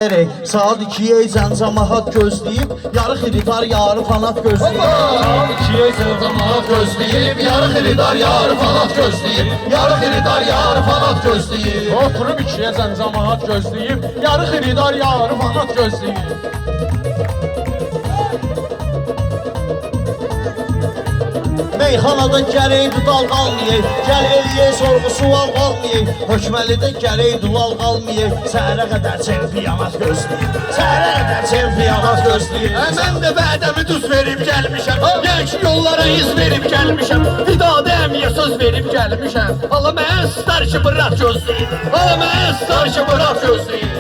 Saat 2'ye zəncamahat gözləyib, yarı xididar, yarı fanat gözləyib. Saat 2'ye zəncamahat gözləyib, yarı xididar, yarı fanat gözləyib. Yarı xididar, yarı fanat gözləyib. Oturub 2'ye zəncamahat gözləyib, yarı xididar, yarı fanat gözləyib. Meyxanada gərəkdi dal qalmayək, gəl eliyə sorğu sual qalmayək. Hökməlidə gərəkdi lal qalmayək, səhərə qədər çempionat gözləyib. Səhərə qədər çempionat gözləyib. Mən də vədəmi düz verib gəlmişəm, genç yollara iz verib gəlmişəm. Vidada əmiyə söz verib gəlmişəm. Hala mən star ki bırak gözləyib, hala mən star ki bırak gözləyib.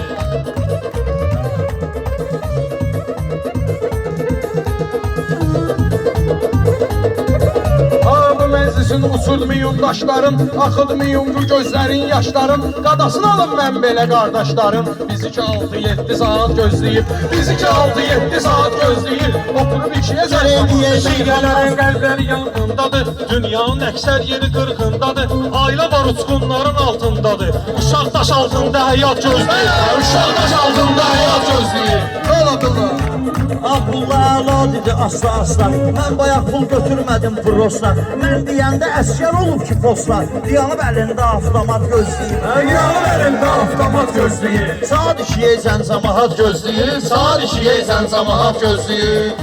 Məclisin uçurmayın daşlarım, axıdmayın bu gözlərin yaşlarım. Qadasını alın mən belə qardaşlarım. Bizi 2-6-7 saat gözləyib, bizi 2-6-7 saat gözləyib. Oturub 2'ye zəncamahat Şiirlərin qəlbləri yanındadır, dünyanın əksər yeri qırğındadır. Ailə var uçqunların altındadır, uşaq daş altında həyat gözləyir. Uşaq daş altında həyat gözləyir. Qaladılar. Abdullah əla dedi asla asla. Mən bayaq pul götürmədim prosla. Mən deyəndə əskər olub ki poslar. Diyanıb əlində avtomat gözləyir. Yanım əlində avtomat gözləyir. Saat 2'ye zəncamahat gözləyir. Saat 2'ye zəncamahat gözləyir.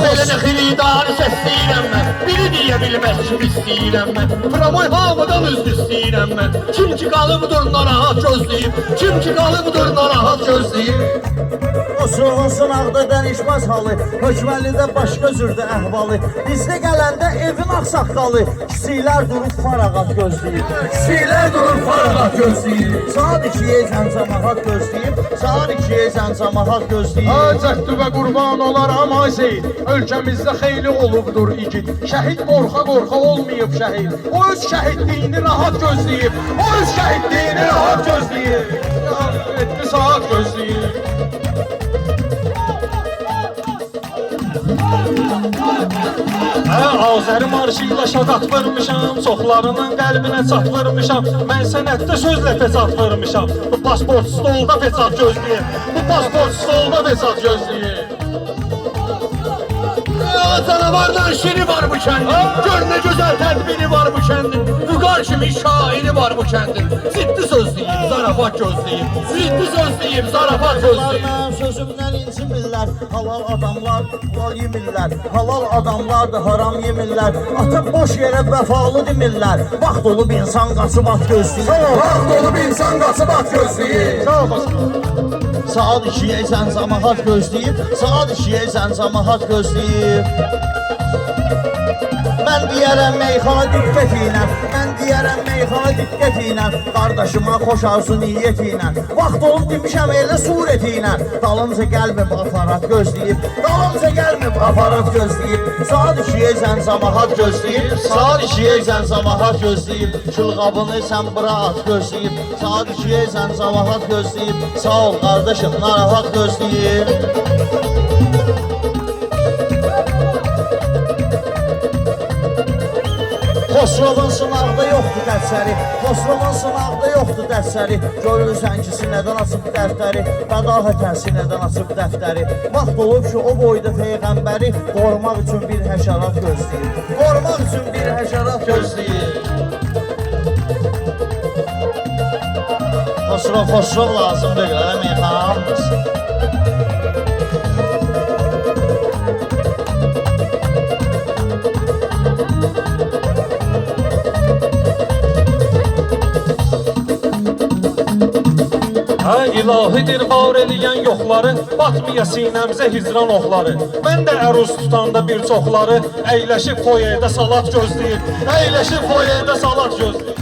Belə də xiridarı səsləyirəm mən, biri deyə bilməz kim istəyirəm mən. Pramoy hamıdan üzdü istəyirəm mən, kim ki qalıbdır narahat gözləyib, kim ki qalıbdır narahat gözləyib. Osuğun sınaqda dənişməz halı, hökməlidə başqa cürdü əhvalı. Bizdə gələndə evin axsaqqalı, kiçiklər durub farağat gözləyib. Kiçiklər durur faragat gözləyir. Saat 2'ye zəncamahat gözləyib, saat 2'ye zəncamahat gözləyib. Hacətdü və qurban olaram Azeyid. Ölkəmizdə xeyli olubdur igid. Şəhid qorxa-qorxa olmayıb şəhid. O öz şəhidliyini rahat gözləyib. O öz şəhidliyini rahat gözləyib. 7 saat gözləyib. Azəri marşı ilə şadat vurmuşam, çoxlarının qəlbinə çat vurmuşam. Mən sənətdə sözlə fesat vurmuşam. Bu pasport stolda fesat gözləyir, bu pasport stolda fesat gözləyir. Canavardan şiri var bu kəndin, gör nə gözəl tədbiri var bu kəndin. Vüqar kimi şairi var bu kəndin, ciddi sözləyib, zarafat gözləyib, ciddi sözləyib, zarafat gözləyib. Mənim sözümdən incimirlər, halal adamlar halal yemirlər. Halal adamlar da haram yemirlər. Ata boş yerə vəfalı demirlər. Vaxt olub insan qaçıb at gözləyir. Vaxt olub insan qaçıb at gözləyir. Sağ olasın. Saat 2'ye zəncamahat gözləyib, saat 2'ye zəncamahat gözləyib. Mən deyərəm meyxana diqqət ilə, mən deyərəm meyxana diqqət ilə. Qardaşıma xoş arzu niyyət ilə, vaxt olub demişəm elə surət ilə. Dalımca gəlmib aparat gözləyib, dalımca gəlmib aparat gözləyib. Saat 2'ye zəncamahat gözləyib, saat 2'ye zəncamahat gözləyib. Külqabını sən bura at gözləyib, saat 2'ye zəncamahat gözləyib. Sağ ol qardaşım, narahat gözləyib. Xosrovun sınaqda yoxdur dərsəri, Xosrovun sınaqda yoxdur dərsəri. Görürsən ki, sinədən açıb dəftəri, bədahətən sinədən açıb dəftəri. Vaxt olub ki, o boyda Peyğəmbəri qorumaq üçün bir həşərat gözləyir. Qorumaq üçün bir həşərat gözləyir. Xosrov lazım deyil, meyxanamız. İlahidir var eləyən yoxları, batmaya sinəmizə hicran oxları. Mən də əruz tutanda bir çoxları, əyləşib foyerdə salat gözləyir, əyləşib foyerdə salat gözləyir.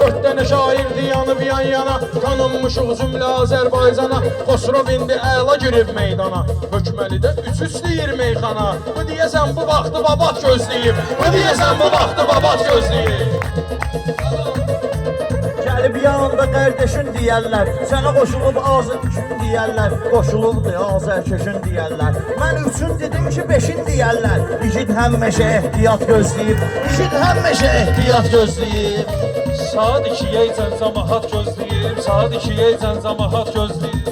4 dənə şairdi yanıb yan yana, tanınmışıq cümlə Azərbaycana. Xosrov indi əla girib meydana, hökməlidə 3 istəyir meyxana. Bu deyəsən bu vaxtı babat gözləyib, bu deyəsən bu vaxtı babat gözləyib. Gəlib yanında qardaşın deyərlər, sənə qoşulub azı üçün deyərlər, qoşulubdur azər köşün deyərlər. Mən üçün dedim ki, beşin deyərlər. İgid həmişə ehtiyat gözləyib, İgid həmişə ehtiyat gözləyib. Saat 2-yə cəmaat gözləyir, saat 2-yə cəmaat gözləyir.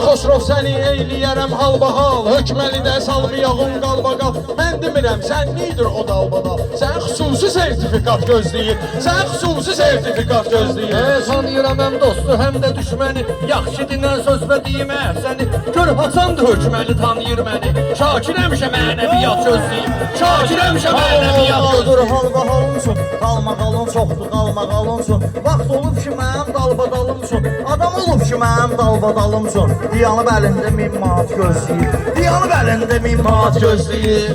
Xosrov səni eyləyərəm halbahal, hökməlidə salmayağım qalbaqal. Mən demirəm, sən nidir o dalbadal? Sən xüsusi sertifikat gözləyir, sən xüsusi sertifikat gözləyir. Tanıyıram həm dostu, həm də düşməni. Yaxşı dinən söz və deyim əhsəni. Gör haçandır hökməli tanıyır məni. Şakir həmişə mənəviyyat gözləyib, Şakir həmişə mənəviyyat Qaldır gözləyib. halbahal qalmaqalın çoxdur, qalmaqalın. Vaxt olub ki, mənim dalbadalımsın. Adam olub ki, mənim dalbadalımsın. Diyanıb əlində 1000 manat gözləyir, diyanıb əlində 1000 manat gözləyir.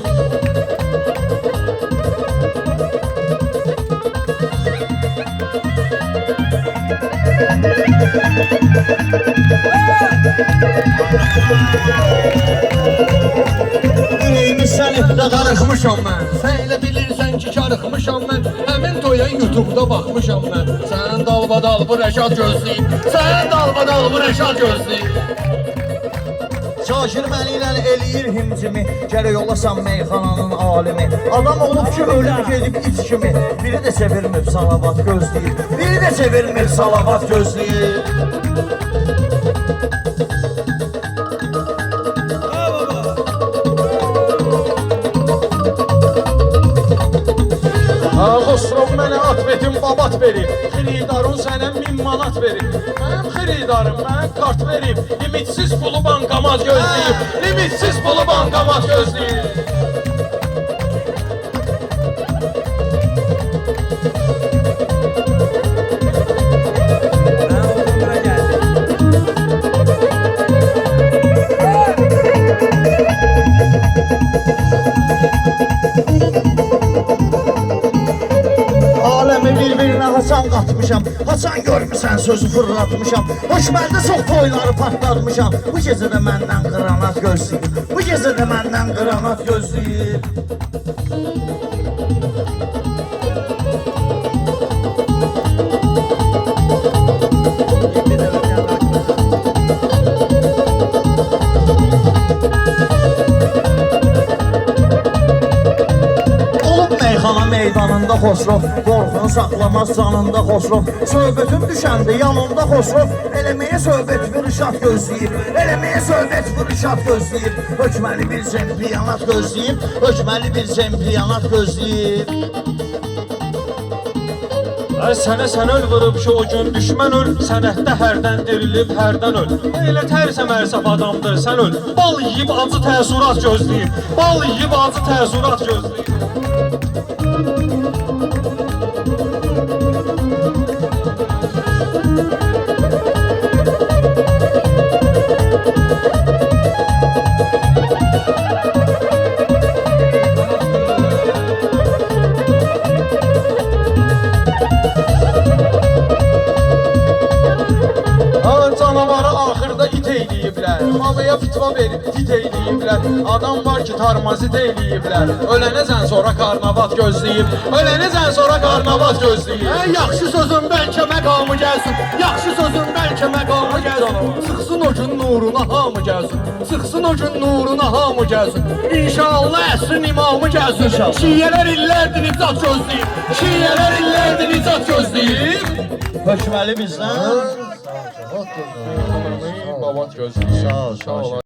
Ürəyimi sənətdə qarışmışam mən. Sən elə bilirsən ki, karıxmışam mən. Həmin toya YouTube'da baxmışam mən. Sən dalbadal bu Rəşad gözləyib, sən dalbadal bu Rəşad gözləyib. Şakir məni ilə eləyir himcimi, gərək olasan meyxananın alimi. Adam olub ki, ölüm gedib it kimi. Biri də sevirmir salavat gözləyir, biri də sevirmir salavat gözləyir. Xosrov mənə at vetim babat verib, xiridarın sənə 1000 manat verib. Mənim xiridarım mənə kart verib, limitsiz pulu bankamat gözləyib, limitsiz pulu bankamat gözləyib. Aləmi bir-birinə haçan qatmışam, haçan görmüsən sözü fırlatmışam. Hökməldə çox toyları partlatmışam. Bu gecə də məndən qranat gözləyir, bu gecə də məndən qranat gözləyir. Meyxana meydanında Xosrov, qorxunu saxlamaz canında Xosrov. Söhbətin düşəndə yanında Xosrov, eləməyə söhbət bir uşaq gözləyir, eləməyə söhbət bir uşaq gözləyir. Hökməli bir çempionat gözləyir, hökməli bir çempionat gözləyir. Sənə öl vurub ki, o gün düşmən öl, sənətdə hərdən dirilib, hərdən öl. Elə tərsə mərsəf adamdır, sən öl. Bal yiyib acı təəssürat gözləyib, bal yiyib acı təəssürat gözləyib. Canavarı axırda it eyləyiblər, havaya fitva verib it eyləyiblər. Adam var ki, tarmazit eyləyiblər, ölənəcən sonra karnavat gözləyib, ölənəcən sonra karnavat gözləyib. Yaxşı sözün bəlkə məqamı gəlsin, yaxşı sözün bəlkə məqamı gəlsin. Çıxsın o gün nuruna hamı gəlsin, çıxsın o gün nuruna hamı gəlsin. İnşallah əsrin imamı gəlsin. Şiyyələr illərdir nicat gözləyib, şiyyələr illərdir nicat gözləyib. Hökməli bizdən Babat gözləyib. Sağ ol.